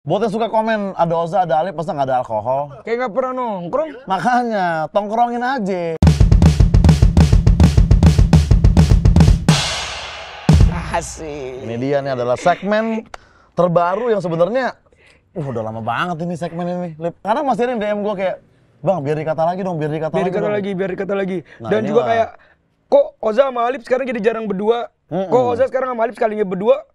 Buat yang suka komen, ada Oza, ada Alip, masa nggak ada alkohol? Kayak nggak pernah nongkrong. Makanya, tongkrongin aja. Asik. Ini dia nih adalah segmen terbaru yang sebenarnya udah lama banget ini segmen ini, Lip. Karena masih ada yang DM gue kayak, Bang, biar dikata lagi dong, biar dikata lagi dong. Biar dikata lagi. Nah, Dan juga kayak, kok Oza sama Alip sekarang jadi jarang berdua? Kok Oza sekarang sama Alip sekalinya berdua?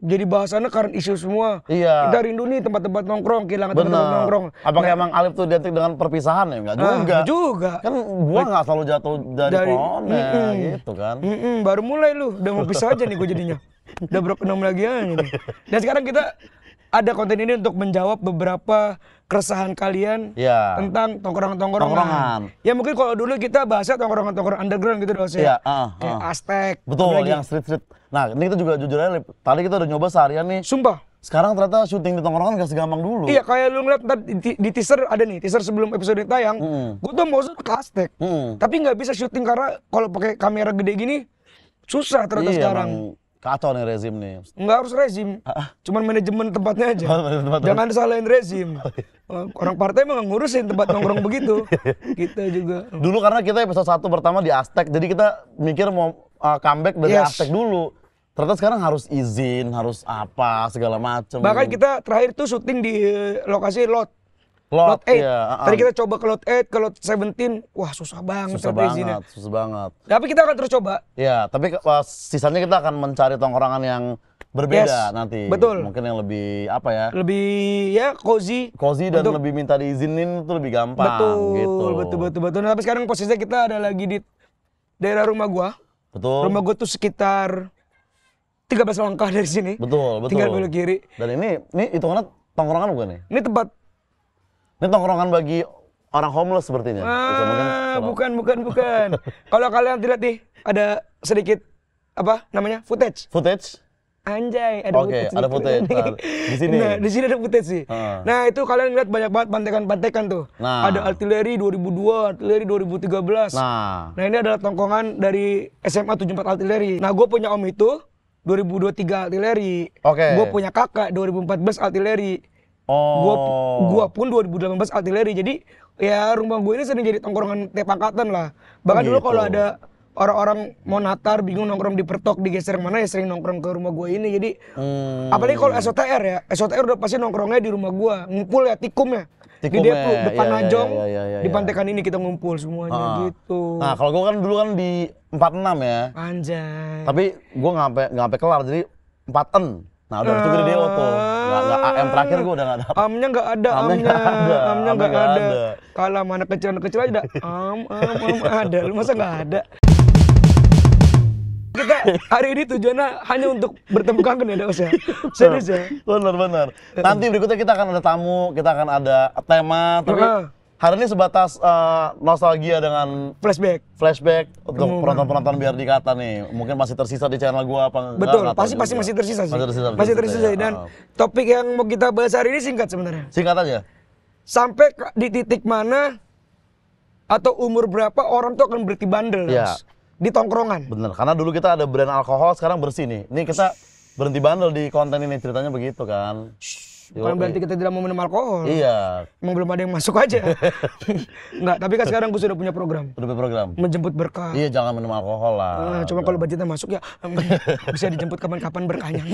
Jadi bahasannya current issue semua. Iya. Kita rindu nih tempat-tempat nongkrong, kehilangan tempat-tempat nongkrong. Apakah emang Alip tuh identik dengan perpisahan ya? Enggak juga. Juga. Kan gua nggak selalu jatuh dari pohonnya gitu kan. Baru mulai lu, udah mau pisah aja nih gue jadinya. Udah broken home lagi aja nih. Dan sekarang kita ada konten ini untuk menjawab beberapa keresahan kalian tentang tongkrongan. Ya mungkin kalau dulu kita bahasnya tongkrongan underground gitu dosen. Iya, kayak Aztec. Betul, yang street. Nah, ini kita juga jujur aja, Lip. Tadi kita udah nyoba seharian nih. Sumpah. Sekarang ternyata syuting di tongkrongan gak segampang dulu. Iya, kayak lu ngeliat di teaser ada nih, teaser sebelum episode tayang. Gue tuh mau ke Aztec. Tapi nggak bisa syuting karena kalau pakai kamera gede gini susah ternyata sekarang. Kacau nih rezim nih. Nggak harus rezim, cuman manajemen tempatnya aja. Jangan disalahin rezim. Orang partai emang ngurusin tempat nongkrong begitu. Kita juga. Dulu karena kita episode 1 pertama di Aztec, jadi kita mikir mau comeback dari Aztec dulu. Ternyata sekarang harus izin, harus apa, segala macem. Bahkan kita terakhir tuh syuting di lokasi Lot 8. Iya. Tadi kita coba ke Lot 8, ke Lot 17. Wah, susah banget. Susah banget. Tapi kita akan terus coba. Iya, tapi sisanya kita akan mencari tongkrongan yang berbeda nanti. Betul. Mungkin yang lebih apa ya? Lebih ya cozy. Cozy dan lebih minta diizinin itu lebih gampang. Betul. Nah, tapi sekarang posisinya kita ada lagi di daerah rumah gua. Betul. Rumah gua tuh sekitar 13 langkah dari sini. Betul. Tinggal belok kiri. Dan ini hitungannya tongkrongan bukan nih? Ini tongkrongan bagi orang homeless sepertinya. Bukan. Kalau kalian lihat nih, ada sedikit apa namanya? Footage. Anjay, ada footage. Ada footage. Di sini. Nah, di sini ada footage sih. Nah, itu kalian lihat banyak banget pantekan-pantekan tuh. Ada artileri 2002, artileri 2013. Nah, ini adalah tongkongan dari SMA 74 artileri. Nah, gue punya om itu 2023 artileri. Gue punya kakak 2014 artileri. Gua pun 2018 artileri. Jadi ya rumah gue ini sering jadi tongkrongan tiap angkatan lah. Bahkan dulu kalau ada orang-orang mau natar bingung nongkrong di Pertok digeser mana ya sering nongkrong ke rumah gue ini. Jadi apalagi kalau SOTR ya, SOTR udah pasti nongkrongnya di rumah gue. Ngumpul ya tikumnya. Di Deplu depan Najong di Pantekan ini kita ngumpul semuanya gitu. Nah, kalau gue kan dulu kan di 46 ya. Anjay. Tapi gue nggak sampai kelar jadi 4N. Nah, udah itu gede Dewo tuh. Nggak AM terakhir gue udah nggak dapet. Amnya nggak ada. Kalau mana kecil aja ada. Ada. Lu masa nggak ada? Kita hari ini tujuannya hanya untuk bertemu kangen ya, Daus ya. Serius ya. Benar. Nanti berikutnya kita akan ada tamu, kita akan ada tema. Tapi hari ini sebatas nostalgia dengan flashback untuk penonton-penonton biar dikata nih. Mungkin masih tersisa di channel gua apa enggak? Betul, pasti masih tersisa sih. Masih tersisa ya. Dan topik yang mau kita bahas hari ini singkat sebenarnya. Singkat aja. Sampai di titik mana atau umur berapa orang tuh akan berhenti bandel di tongkrongan. Bener, karena dulu kita ada brand alkohol, sekarang bersih nih. Ini kita berhenti bandel di konten ini, ceritanya begitu kan. Bukan berarti kita tidak mau minum alkohol. Iya. Emang belum ada yang masuk aja. Enggak, tapi kan sekarang gue sudah punya program. Menjemput berkah. Iya, jangan minum alkohol lah. Cuma kalau budgetnya masuk ya bisa dijemput kapan-kapan berkahnya.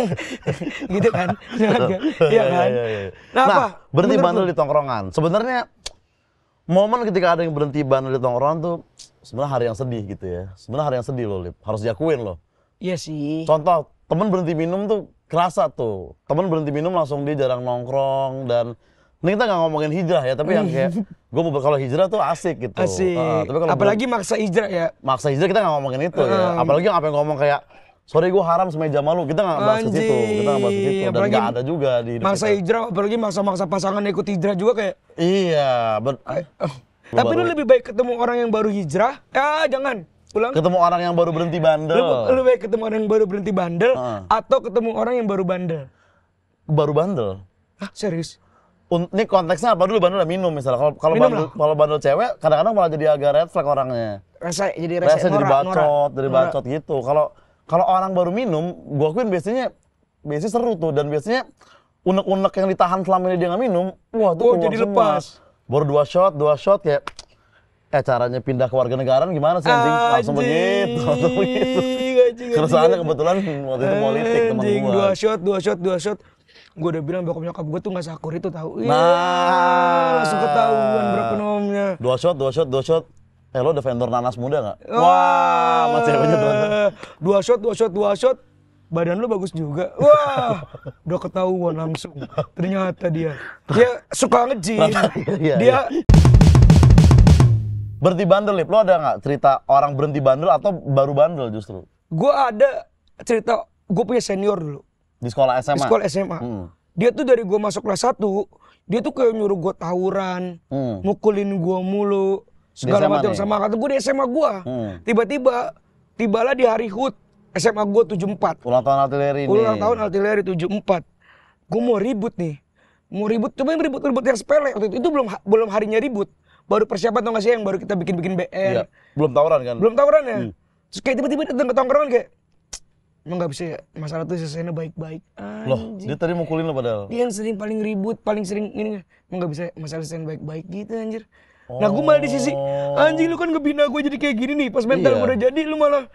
Gitu kan? Iya kan? Nah, berhenti bandel di tongkrongan. Sebenarnya momen ketika ada yang berhenti bandel di tongkrongan tuh sebenarnya hari yang sedih gitu ya. Sebenarnya hari yang sedih loh, Lip. Harus diakuin loh. Iya sih. Contoh, temen berhenti minum tuh kerasa tuh. Temen berhenti minum langsung dia jarang nongkrong dan ini kita nggak ngomongin hijrah ya, tapi yang kayak gue mau kalau hijrah tuh asik gitu. Tapi kalau apalagi maksa hijrah ya. Maksa hijrah kita nggak ngomongin itu ya. Apalagi yang apa yang ngomong kayak sorry gue haram semeja malu, kita nggak bahas ke situ. Kita nggak bahas ke situ dan nggak ada juga di hidup maksa hijrah, apalagi maksa pasangan ikut hijrah juga kayak. Iya. Tapi lu lebih baik ketemu orang yang baru hijrah. Jangan. Pulang. Ketemu orang yang baru berhenti bandel. Lu baik ketemu orang yang baru berhenti bandel atau ketemu orang yang baru bandel? Baru bandel. Hah, serius? Ini konteksnya apa dulu? Bandel minum misalnya. Kalau bandel cewek kadang-kadang malah jadi agak red flag orangnya. Jadi bacot gitu. Kalau orang baru minum, gua akuin biasanya seru tuh dan biasanya unek-unek yang ditahan selama ini dia nggak minum, wah itu keluar jadi semua. lepas. Baru 2 shot kayak, caranya pindah ke warga negaraan gimana sih anjing? Langsung begitu. Keresahannya kebetulan waktu itu politik teman gua. 2 shot. Gue udah bilang bokap nyokap gue tuh gak sakur itu tahu. Nah, langsung ketahuan brokenomnya. 2 shot. Lo ada vendor nanas muda nggak? Wah, sama ceweknya tuh. 2 shot. Badan lu bagus juga. Wah, udah ketahuan langsung. Ternyata dia suka nge-gym. Dia berhenti bandel, Lip. Lo ada nggak cerita orang berhenti bandel atau baru bandel justru? Gue ada cerita, gue punya senior dulu. Di sekolah SMA? Di sekolah SMA. Dia tuh dari gue masuk kelas 1, dia tuh kayak nyuruh gue tawuran, mukulin gue mulu, segala macam sama kata gue di SMA gue. Tibalah di hari HUT SMA gue 74. Ulang tahun artileri nih. Ulang tahun artileri 74. Gue mau ribut nih. Cobain ribut yang sepele. Waktu itu belum harinya ribut. Baru persiapan tau gak sih yang baru kita bikin BR. Iya. Belum tawuran kan? Belum tawuran ya. Terus kayak tiba-tiba datang ke tongkrongan kayak, emang gak bisa ya, masalah tuh selesainya baik-baik. Loh, dia tadi mukulin lo padahal? Dia yang sering paling ribut, paling sering ini, emang gak bisa ya, masalah selesainya baik-baik gitu anjir. Nah gue malah di sisi, anjing lu kan ngebina gue jadi kayak gini nih, pas mental gue udah jadi lu malah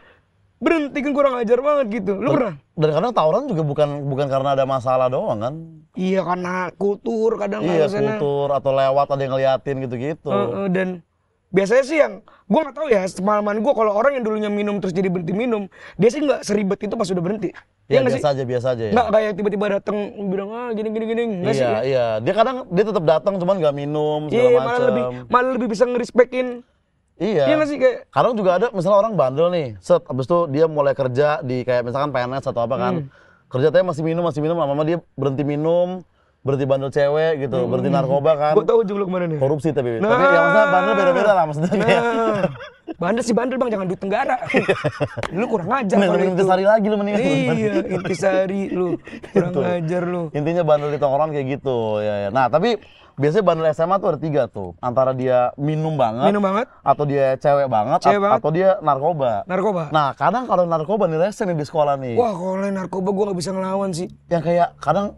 berhenti, kan kurang ajar banget gitu. Lu pernah? Dan kadang tawuran juga bukan karena ada masalah doang kan? Iya, karena kultur kadang. Iya, kultur atau lewat ada yang ngeliatin gitu-gitu. Dan biasanya sih yang gue nggak tahu ya, pengalaman gue kalau orang yang dulunya minum terus jadi berhenti minum, dia sih nggak seribet itu pas udah berhenti. Ya, biasa aja ya. Nggak kayak tiba-tiba datang bilang gini. Nggak sih. Iya. Dia kadang tetap datang cuman nggak minum segala macam. Malah lebih bisa ngerespekin. Iya. Iya nggak sih kayak. Kadang juga ada misalnya orang bandel nih, abis itu dia mulai kerja di kayak misalkan PNS atau apa kan, kerja tapi masih minum, lama-lama dia berhenti minum. Berhenti bandel cewek gitu, berhenti narkoba kan. Gue tau ujung lu kemana nih. Korupsi tapi yang maksudnya bandel beda-beda lah maksudnya. Bandel sih bandel bang, jangan duit tenggara. Lu kurang ajar kalau itu. Intisari lagi lu mendingan. Iya, intisari lu. Kurang ajar lu. Intinya bandel di tongkrongan kayak gitu. Ya. Nah tapi biasanya bandel SMA tuh ada 3 tuh. Antara dia minum banget. Atau dia cewek banget. Atau dia narkoba. Nah kadang kalau narkoba nih rese nih di sekolah nih. Wah kalau narkoba gue gak bisa ngelawan sih. Yang kayak kadang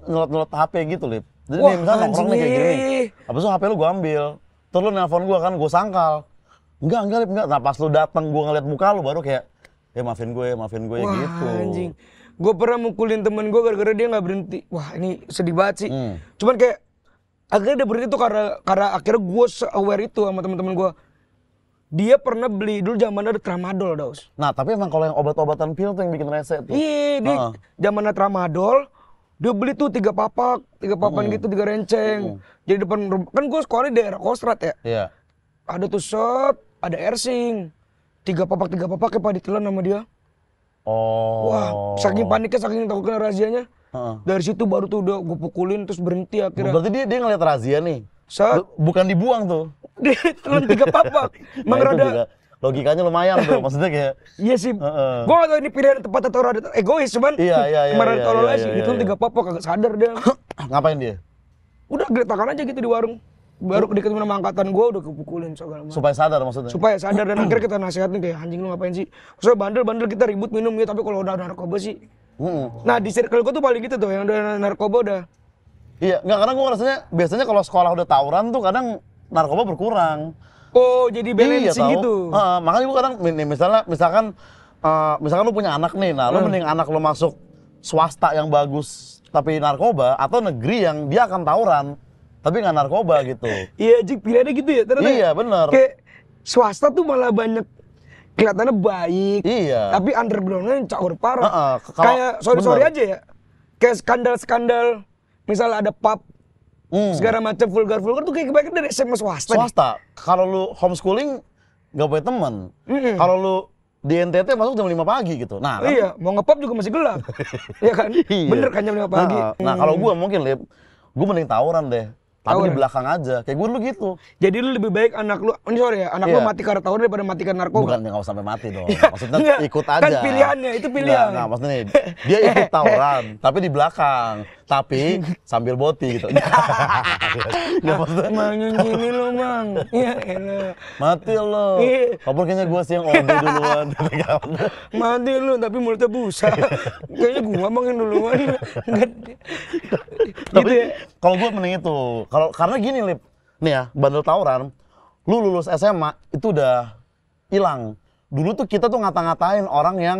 nyelot-nyelot HP gitu, Lip. Jadi nih misalnya nongkrong nih kayak gini. Habis itu HP lu gue ambil. Terus lu nelpon gue kan, gue sangkal. Enggak, Lip, enggak. Nah pas lu datang gue ngeliat muka lu baru kayak, maafin gue wah, gitu. Anjing. Gue pernah mukulin temen gue gara-gara dia gak berhenti. Wah ini sedih banget sih. Cuman kayak, akhirnya dia berhenti tuh karena akhirnya gue se-aware itu sama teman-teman gue. Dia pernah beli dulu zamannya ada tramadol, Daus. Nah, tapi emang kalau yang obat-obatan pil tuh yang bikin rese tuh. Iya, dia zamannya tramadol, dia beli tuh 3 papan gitu, 3 renceng. Jadi depan kan gue sekolah di daerah Kostrad ya. Iya. Ada tuh shot, ada ersing. 3 papak kayak pada ditelan sama dia. Oh. Wah, saking paniknya, saking takut kena razzianya. Dari situ baru tuh udah gue pukulin terus berhenti akhirnya. Berarti dia ngeliat razia nih. Bukan dibuang tuh. Dia telan 3 papak. Nah, itu juga logikanya lumayan tuh, maksudnya kayak. Iya sih. Gue gak tau ini pilihan tepat atau rada egois, cuman kemarin tolol aja sih. Itu 3 papak kagak sadar dia. Ngapain dia? Udah geletakan aja gitu di warung. Baru ketemu sama angkatan gue udah kepukulin segala macam. Supaya sadar maksudnya? Supaya sadar dan akhirnya kita nasihatin kayak anjing lu ngapain sih. Maksudnya bandel kita ribut minum ya, tapi kalau udah narkoba sih. Nah di circle gue tuh paling gitu tuh, yang udah narkoba udah. Iya, nggak, karena gue rasanya biasanya kalau sekolah udah tawuran tuh kadang narkoba berkurang. Oh jadi balancing gitu. Makanya gue kadang misalkan lu punya anak nih, nah lu mending anak lu masuk swasta yang bagus tapi narkoba, atau negeri yang dia akan tawuran tapi nggak narkoba gitu. Iya, Jik, pilihannya gitu ya ternyata. Iya, bener. Kayak swasta tuh malah banyak kelihatannya baik. Iya. Tapi underground-nya caur parah. Kayak sorry aja ya. Kayak skandal-skandal, misalnya ada pub, segala macam vulgar tuh kayak kebanyakan dari SMA swasta. Kalau lu homeschooling nggak punya teman. Kalau lu di NTT masuk jam 5 pagi gitu. Nah, kan? Iya, mau nge-pub juga masih gelap. Iya kan? Iya. Bener kan jam 5 pagi. Nah, kalau gue mungkin, Lip, gue mending tawuran deh. Tapi di belakang aja, kayak gue dulu gitu. Jadi lu lebih baik anak lu, ini sorry ya, anak lu mati karena tawuran daripada mati karena narkoba. Bukan, nggak sampai mati dong. Maksudnya ikut aja. Kan pilihannya, itu pilihan. Nah, maksudnya nih, dia ikut tawuran, tapi di belakang. tapi sambil boti gitu. Nggak maksudnya. Mang gini lo mang. Iya elah. Mati lo. Kabur kayaknya gue sih yang OD duluan. Mati lo tapi mulutnya busa. Kayaknya gue mang yang duluan. Tapi kalau gue mending itu. Karena gini Lip. Nih ya, bandel tawuran. Lu lulus SMA itu udah hilang. Dulu tuh kita tuh ngata-ngatain orang yang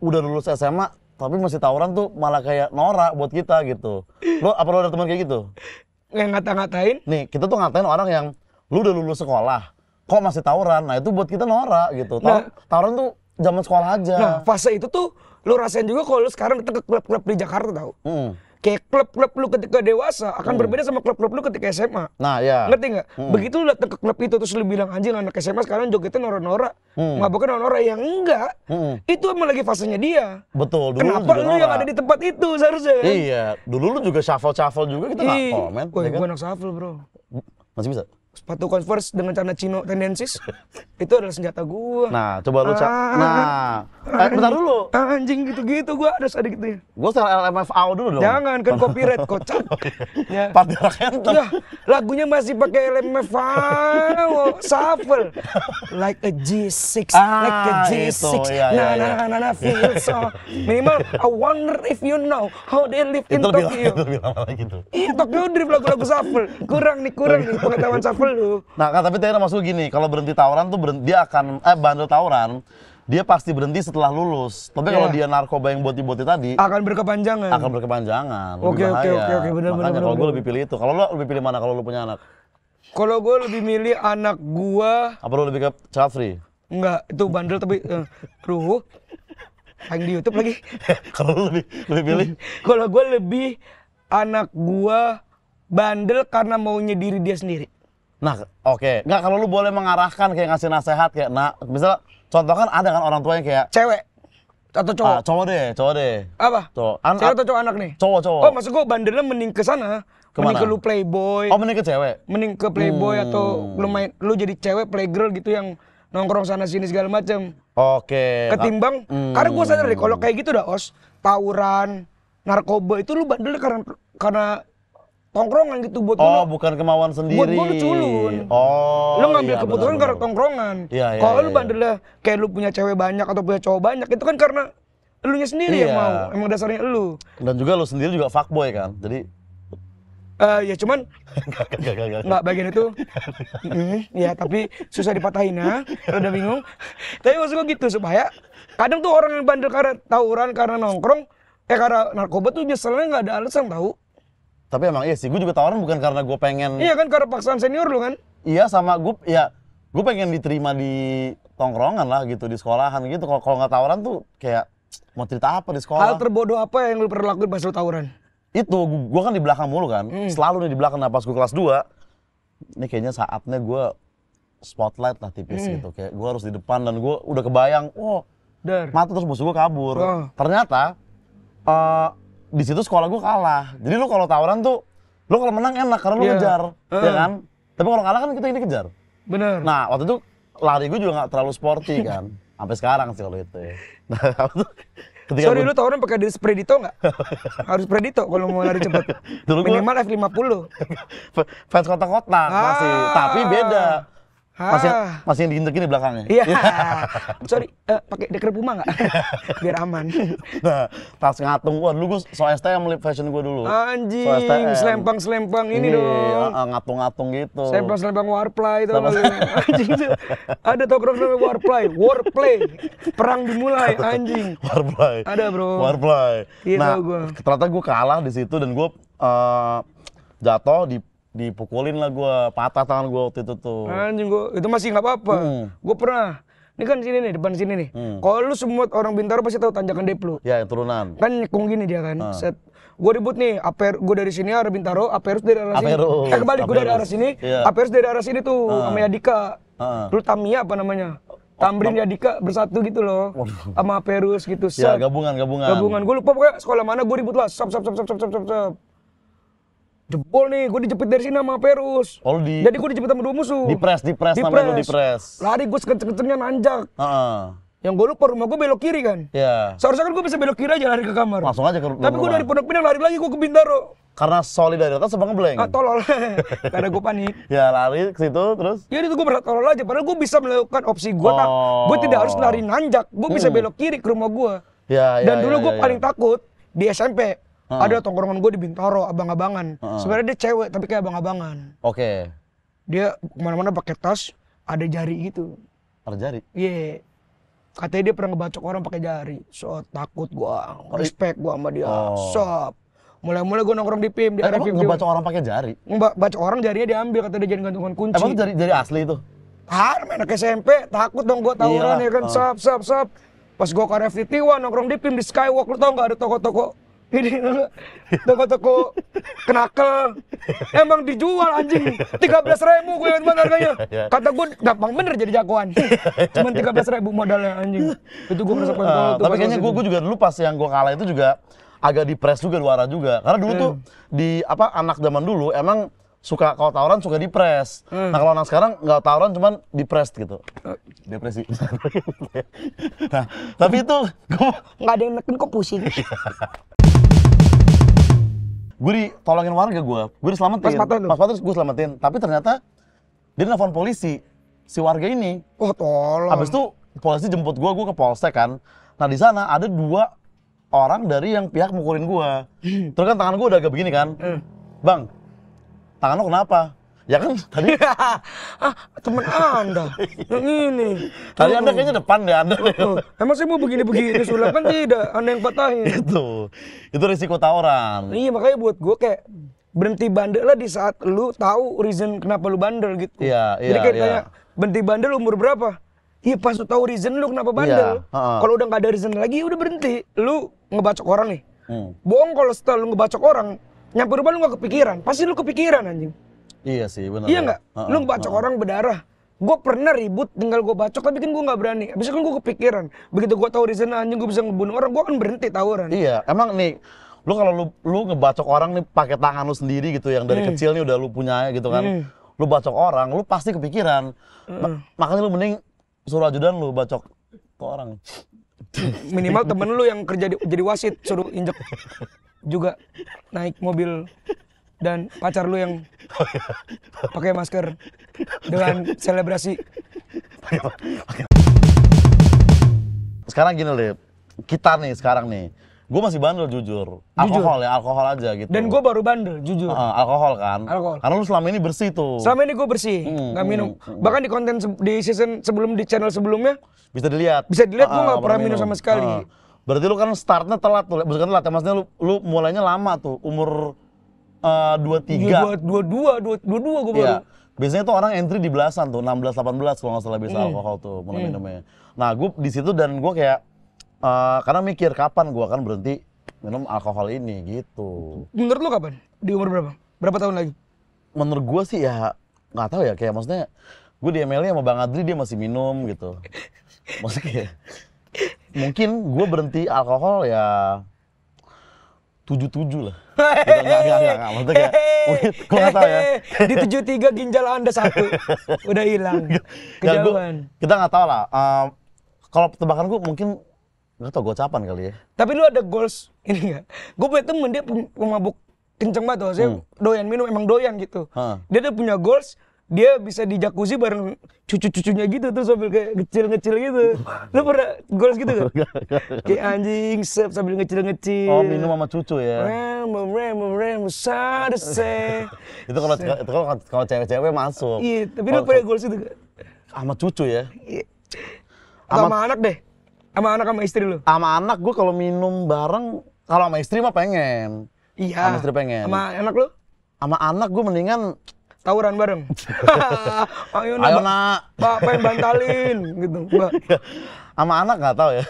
udah lulus SMA tapi masih tawuran tuh malah kayak norak buat kita gitu. Lo apa lo ada teman kayak gitu? Yang ngata-ngatain? Nih, kita tuh ngatain orang yang lu udah lulus sekolah, kok masih tawuran. Nah, itu buat kita norak gitu. Tawuran tuh zaman sekolah aja. Nah, fase itu tuh lu rasain juga kalau lu sekarang ke klub-klub di Jakarta tau. Kayak klub-klub lu ketika dewasa akan berbeda sama klub-klub lu ketika SMA. Nah, ya. Ngerti nggak? Begitu lu datang ke klub itu terus lu bilang anjing anak SMA sekarang jogetnya norak-norak, maboknya norak, yang enggak. Itu emang lagi fasenya dia. Betul. Dulu kenapa lu yang ada di tempat itu seharusnya? Iya. Dulu lu juga shuffle juga kita nggak komen. Wah, gue anak shuffle bro. Masih bisa? Sepatu Converse dengan celana chino tendensis itu adalah senjata gua. Nah, coba lu bentar dulu. Anjing gitu-gitu gua ada gitu ya. Gua setel LMFAO dulu dong. Jangan, kan copyright kocak. Ya. Partai Rakyat. Ya, lagunya masih pakai LMFAO, shuffle. Like a G6, like a G6. Nah, feel so. Minimal I wonder if you know how they live in Tokyo. Itu bilang gitu. Iya, Tokyo Drift lagu-lagu shuffle. Kurang nih pengetahuan shuffle. Nah, tapi tadi maksud gini, kalau berhenti tawuran tuh dia akan bandel tawuran, dia pasti berhenti setelah lulus. Tapi kalau dia narkoba yang boti-boti tadi akan berkepanjangan. Oke, benar. Makanya kalau gue lebih pilih itu. Kalau lo lebih pilih mana kalau lo punya anak? Kalau gue lebih milih anak gua. Apa lo lebih ke child free? Enggak, itu bandel tapi ruh. Main di YouTube lagi. Kalau lo lebih pilih? Kalau gue lebih anak gua bandel karena maunya diri dia sendiri. Nah, oke. Nggak, kalau lu boleh mengarahkan kayak ngasih nasihat kayak, nah, misal contoh kan ada kan orang tua yang kayak cewek atau cowok? Cowok deh. Apa? Cowok. Cewek atau cowok anak nih? Cowok. Oh, maksud gua bandelnya mending ke sana. Mending ke lu playboy. Oh, mending ke cewek? Mending ke playboy atau lu jadi cewek playgirl gitu yang nongkrong sana sini segala macam. Oke. Ketimbang, karena gua sadar deh kalau kayak gitu dah Os, tawuran, narkoba itu lu bandelnya karena tongkrongan gitu buat lu. Bukan kemauan sendiri. Buat gua lu culun. Lu ngambil keputusan karena tongkrongan. Kalau lu bandelnya kayak lu punya cewek banyak atau punya cowok banyak, itu kan karena elunya sendiri yang mau. Emang dasarnya elu. Dan juga lu sendiri juga fuckboy kan. Jadi ya cuman nggak bagian itu. Ya tapi susah dipatahin ya. Udah bingung. Tapi maksud gua gitu supaya kadang tuh orang yang bandel karena tawuran, karena nongkrong, karena narkoba tuh nyeselnya nggak ada alasan tahu. Tapi emang iya sih, gue juga tawaran bukan karena gue pengen. Iya kan, karena paksaan senior lu kan? Iya, sama gue pengen diterima di tongkrongan lah gitu, di sekolahan gitu. Kalau nggak tawaran tuh kayak mau cerita apa di sekolah? Hal terbodoh apa yang lu pernah lakuin pas lu tawuran? Itu, gue kan di belakang mulu kan, selalu nih di belakang. Nah pas gue kelas 2, ini kayaknya saatnya gue spotlight lah tipis gitu. Kayak gue harus di depan dan gue udah kebayang, mati terus musuh gue kabur. Ternyata, di situ sekolah gue kalah. Jadi lu kalau tawuran tuh, lu kalau menang enak karena lu ngejar, ya kan? Tapi kalau kalah kan kita ini kejar. Bener. Nah waktu itu lari gue juga nggak terlalu sporty kan, sampai sekarang sih kalau itu. Nah, sorry, lu tawuran pakai Predito nggak? Harus Predito kalau mau lari cepet. Minimal F50. Fans kotak-kotak masih, tapi beda. Masih yang diinjek ini belakangnya. Iya. Sorry, pakai deker Puma nggak? Biar aman. Nah, tas ngatung gua dulu, so STM lip fashion gua dulu. Anjing, selempang ini dong. Ngatung-ngatung gitu. Selempang warplay itu. Anjing tuh. Ada tongkrong namanya warplay. Perang dimulai, anjing. Warplay. Ada bro. Warplay. Nah, ternyata gua kalah di situ dan gua jatuh dipukulin lah gue, patah tangan gue waktu itu tuh. Anjing gue, itu masih nggak apa-apa. Gue pernah. Ini kan sini nih, depan sini nih. Kalau lu semua orang Bintaro pasti tahu tanjakan Deplu. Ya, turunan. Kan nyekung gini dia kan. Set. Gue ribut nih, gue dari sini arah Bintaro, Aperus dari arah sini. Kebalik, gue dari arah sini, Aperus dari arah sini tuh, sama Yadika. Dulu Tamiya apa namanya? Tambrin Yadika bersatu gitu loh. Sama Aperus gitu. Ya, gabungan. Gue lupa pokoknya sekolah mana gue ribut lah. Sap. Jebol nih, gue dijepit dari sini sama Perus. Jadi gue dijepit sama dua musuh. Dipres namanya lu, dipres. Lari gue sekenceng-kencengnya nanjak. Yang gue lupa rumah gue belok kiri kan. Iya. Seharusnya kan gue bisa belok kiri aja lari ke kamar. Langsung aja ke rumah. Tapi gue dari Pondok Pinang lari lagi gue ke Bintaro. Karena solidaritas apa ngeblank? Tolol. Karena gue panik. Ya lari ke situ terus? Ya itu gue berasa tolol aja. Padahal gue bisa melakukan opsi gue. Gue tidak harus lari nanjak. Gue bisa belok kiri ke rumah gue. Ya, Dan dulu gue paling takut di SMP. Ada tongkrongan gue di Bintaro, abang-abangan. Sebenarnya dia cewek tapi kayak abang-abangan. Oke. Dia kemana-mana pakai tas, ada jari gitu. Ada jari? Iya. Katanya dia pernah ngebacok orang pakai jari. So takut gua, respect gua sama dia. Sop. Mulai-mulai gua nongkrong di PIM, di area PIM. Ngebacok orang pakai jari? Ngebacok orang jarinya diambil, katanya dia jadi gantungan kunci. Emang itu jari asli itu? Anak SMP, takut dong gua tawuran ya kan. Sop. Pas gua ke area 51 nongkrong di PIM di Skywalk, lu tau gak ada toko-toko ini toko-toko kenakel emang dijual anjing 13.000 gue ingat banget harganya. Kata gue gampang bener jadi jagoan. Cuman 13.000 modalnya anjing. Itu gue merasa kontol. Tapi kayaknya gue juga dulu pas yang gue kalah itu juga agak dipres juga Luara juga. Karena dulu tuh di anak zaman dulu emang suka kalau tawuran suka dipres. Nah kalau anak sekarang nggak tawuran cuman dipres gitu. Depresi. Nah tapi itu gue nggak ada yang neken kok pusing. Gue ditolongin warga gue diselamatin. Pas patah gue selamatin. Tapi ternyata dia nelfon polisi, si warga ini. Oh tolong. Habis itu polisi jemput gue ke polsek kan. Nah di sana ada 2 orang dari yang pihak mukulin gue. Terus kan tangan gue udah agak begini kan. Bang, tangan lo kenapa? Ya kan tadi temen Anda yang ini. Tadi Anda kayaknya depan deh Anda. Emang saya mau begini-begini sulap kan tidak, Anda yang patahin. Itu risiko tawuran. Iya makanya buat gue kayak berhenti bandel lah di saat lu tahu reason kenapa lu bandel gitu. Iya. Jadi kayak tanya berhenti bandel umur berapa? Iya pas lu tahu reason lu kenapa bandel. Kalau udah nggak ada reason lagi udah berhenti. Lu ngebacok orang nih. Bohong kalau setelah lu ngebacok orang, nyampe rumah lu nggak kepikiran. Pasti lu kepikiran anjing. Iya sih, benar. Iya nggak? Lu ngebacok orang berdarah. Gue pernah ribut, tinggal gue bacok, tapi kan gue nggak berani. Abis itu kan gue kepikiran. Begitu gue tahu reason anjing gue bisa ngebunuh orang, gue kan berhenti tawuran. Iya, emang nih, lu kalau lu ngebacok orang nih pakai tangan lu sendiri gitu, yang dari kecil nih udah lu punya gitu kan. Lu bacok orang, lu pasti kepikiran. Makanya lu mending suruh ajudan lu bacok ke orang. Minimal temen lu yang kerja jadi wasit suruh injek juga naik mobil. Dan pacar lu yang pakai masker dengan selebrasi. Sekarang gini Lip, kita nih sekarang nih, gue masih bandel jujur. Alkohol ya, alkohol aja gitu. Dan gue baru bandel jujur. Alkohol kan. Karena lu selama ini bersih tuh. Selama ini gue bersih, nggak minum. Bahkan di konten di season sebelum di channel sebelumnya bisa dilihat. Bisa dilihat gue nggak pernah minum sama sekali. Berarti lu kan startnya telat tuh, bukan telat ya, maksudnya lu mulainya lama tuh, umur 23. 22 gue baru. Iya. Biasanya tuh orang entry di belasan tuh, 16, 18 kalau nggak salah bisa alkohol tuh mulai minumnya. Nah gue di situ dan gue kayak karena mikir kapan gue akan berhenti minum alkohol ini gitu. Menurut lu kapan? Di umur berapa? Berapa tahun lagi? Menurut gue sih ya nggak tahu ya, kayak maksudnya gue di MLI sama Bang Adri dia masih minum gitu. Maksudnya kayak mungkin gue berhenti alkohol ya 77 lah. Enggak. Maksudnya kayak, gue nggak tahu ya. Di 73 ginjal Anda 1. Udah hilang. Kejauhan. Kita nggak tahu lah. Kalau tebakan gue mungkin, nggak tahu gocapan kali ya. Tapi lu ada goals, ini nggak? Gue punya temen, dia pemabuk kenceng banget tuh. Saya doyan minum, emang doyan gitu. Dia tuh punya goals, dia bisa di jacuzzi bareng cucu-cucunya gitu tuh sambil kayak ngecil-ngecil gitu. Lu pernah goals gitu gak? Kayak anjing sep sambil ngecil-ngecil. Oh minum sama cucu ya? Itu kalau cewek-cewek masuk. Iya, tapi lu pernah goals itu gak? Sama cucu ya? Iya. Sama anak deh? Sama anak sama istri lu? Sama anak gue kalau minum bareng, kalau sama istri mah pengen. Iya. Sama istri pengen. Sama anak lu? Sama anak gue mendingan tawuran bareng. Ayo nak. Pengen bantalin gitu, Mbak. Sama anak nggak tahu ya.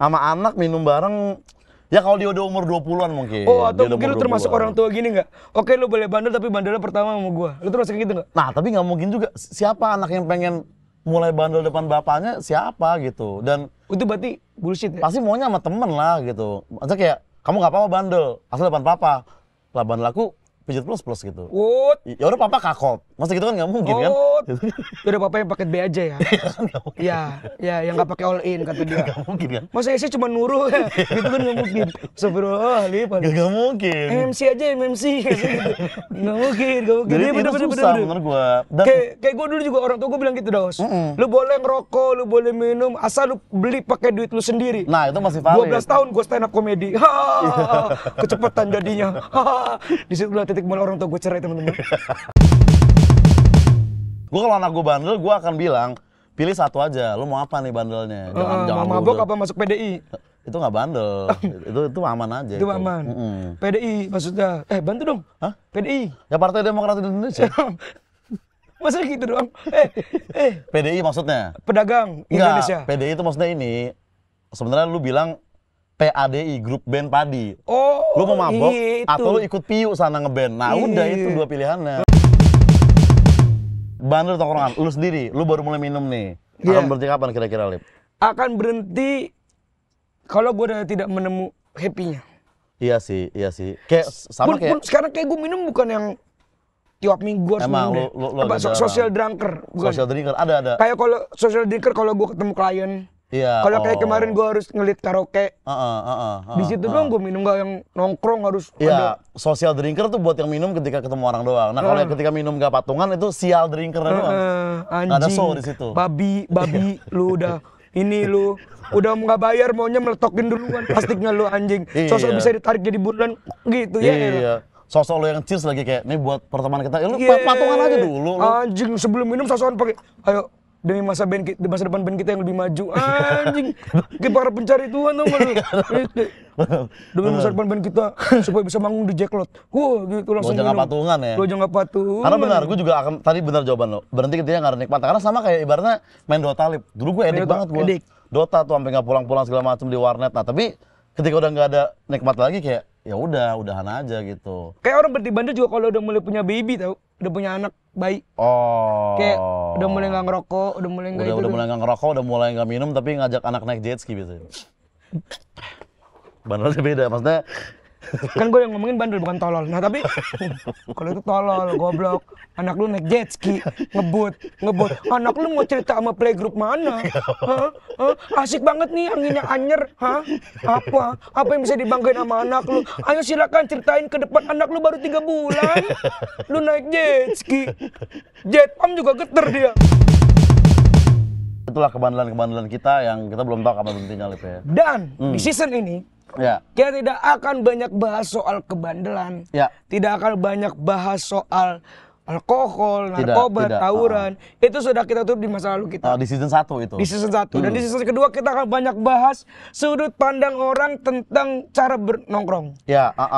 Sama anak minum bareng. Ya kalau dia udah umur 20-an mungkin. Oh, atau mungkin lu termasuk orang tua gini nggak? Oke, lu boleh bandel tapi bandelnya pertama sama gua. Lu termasuk gitu nggak? Nah, tapi nggak mungkin juga. Siapa anak yang pengen mulai bandel depan bapaknya? Siapa gitu? Dan itu berarti bullshit ya? Pasti maunya sama temen lah gitu. Maksudnya kayak, kamu nggak apa-apa bandel, asal depan papa. Lah bandel aku pijit plus gitu. What? Ya udah papa kakop. Masa gitu kan nggak mungkin kan? Udah bapak yang paket B aja ya. Iya, ya yang nggak pakai all in kata dia. Nggak mungkin kan? Masa sih cuma nuruh ya? Gitu kan nggak mungkin. Astagfirullah, Nggak mungkin. MMC aja MMC. Nggak mungkin. Jadi itu susah menurut gua. Kayak gua dulu juga orang tua gua bilang gitu, Dos. Lu boleh ngerokok, lu boleh minum, asal lu beli pakai duit lu sendiri. Nah itu masih valid. 12 tahun gua stand up komedi. Kecepatan jadinya. Di situ lah titik mulai orang tua gua cerai, teman-teman. Gue kalau anak gue bandel, gue akan bilang pilih satu aja. Lu mau apa nih bandelnya? Jangan mabok apa masuk PDI? Itu nggak bandel. itu aman aja. Itu aman. PDI maksudnya. Bantu dong. Hah? PDI. Ya Partai Demokrat Indonesia. Masa gitu doang? PDI maksudnya? Pedagang Indonesia. Enggak, PDI itu maksudnya ini. Sebenarnya lu bilang PADI, grup band padi. Lu mau mabok atau lu ikut piu sana ngeband. Nah udah itu dua pilihannya. Bandel tongkrongan, lu sendiri, lu baru mulai minum nih. Akan berhenti kapan kira-kira, Lip? Akan berhenti kalau gue udah tidak menemu happy-nya. Iya sih. Kayak sama kayak sekarang kayak gue minum bukan yang tiap minggu harus minum. Apa social drinker? Bukan. Social drinker ada. Kayak kalau social drinker kalau gue ketemu klien. Iya. Kalau kayak kemarin gue harus ngelit karaoke. Di situ doang gue minum, nggak yang nongkrong harus ada. Social drinker tuh buat yang minum ketika ketemu orang doang. Nah kalau yang ketika minum gak patungan itu sial drinker doang. Anjing. Ada show di situ. Babi, lu udah ini lu udah nggak bayar maunya meletokin duluan plastiknya lu anjing. Sosok bisa ditarik jadi bulan gitu ya. Iya. Sosok lo yang cheers lagi kayak nih buat pertemanan kita. Ya lu patungan aja dulu. Anjing sebelum minum sosokan pakai ayo demi masa depan band kita yang lebih maju. Anjing. Kayak para pencari Tuhan dong lu. Demi masa depan band kita supaya bisa manggung di Jacklot. Gitu langsung. Lo jangan patungan ya. Lo jangan patungan. Karena benar, gue juga akan tadi benar jawaban lo. Berhenti ketika nggak ada nikmat. Karena sama kayak ibaratnya main Dota, Lip. Dulu gue edik banget gue. Dota tuh sampai nggak pulang-pulang segala macam di warnet. Nah tapi ketika udah nggak ada nikmat lagi kayak ya udahan aja gitu. Kayak orang berhenti bandel juga kalau udah mulai punya baby tau, udah punya anak bayi. Kayak udah mulai nggak ngerokok, udah mulai nggak ngerokok, udah mulai nggak minum tapi ngajak anak naik jet ski biasanya. Bandelnya beda, maksudnya kan gue yang ngomongin bandel bukan tolol. Nah tapi kalau itu tolol, goblok. Anak lu naik jet ski, ngebut. Anak lu mau cerita sama playgroup mana? Asik banget nih anginnya anyer. Apa yang bisa dibanggain sama anak lu? Ayo silakan ceritain ke depan, anak lu baru 3 bulan. Lu naik jet ski. Jet pump juga geter dia. Itulah kebandelan kita yang kita belum tahu kapan berhentinya, Lip ya. Dan di season ini kita tidak akan banyak bahas soal kebandelan. Tidak akan banyak bahas soal alkohol, narkoba, tawuran. Itu sudah kita tutup di masa lalu kita. Di season 1 itu. Di season 1. Dan di season kedua kita akan banyak bahas sudut pandang orang tentang cara bernongkrong.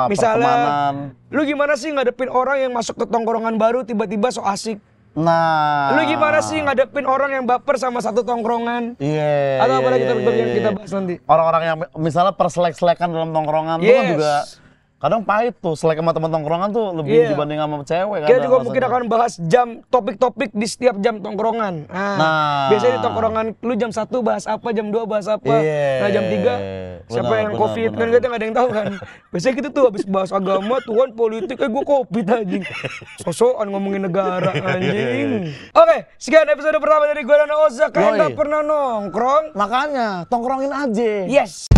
Misalnya, lu gimana sih ngadepin orang yang masuk ke tongkrongan baru tiba-tiba so asik? Nah, lu gimana sih ngadepin orang yang baper sama satu tongkrongan? Atau apa lagi yang kita bahas nanti? Orang-orang yang misalnya perselek-selekan dalam tongkrongan itu kan juga kadang pahit tuh, selek sama teman tongkrongan tuh lebih dibanding sama cewek. Kita juga mungkin akan bahas topik-topik di setiap jam tongkrongan. Biasanya di tongkrongan lu jam 1 bahas apa, jam 2 bahas apa. Nah jam 3 siapa yang covid kan kita nggak ada yang tahu kan. Biasanya kita tuh habis bahas agama, Tuhan, politik, gue covid anjing. Sosokan ngomongin negara anjing. Oke, sekian episode pertama dari gue dan Oza. Kayak nggak pernah nongkrong. Makanya tongkrongin aja. Yes.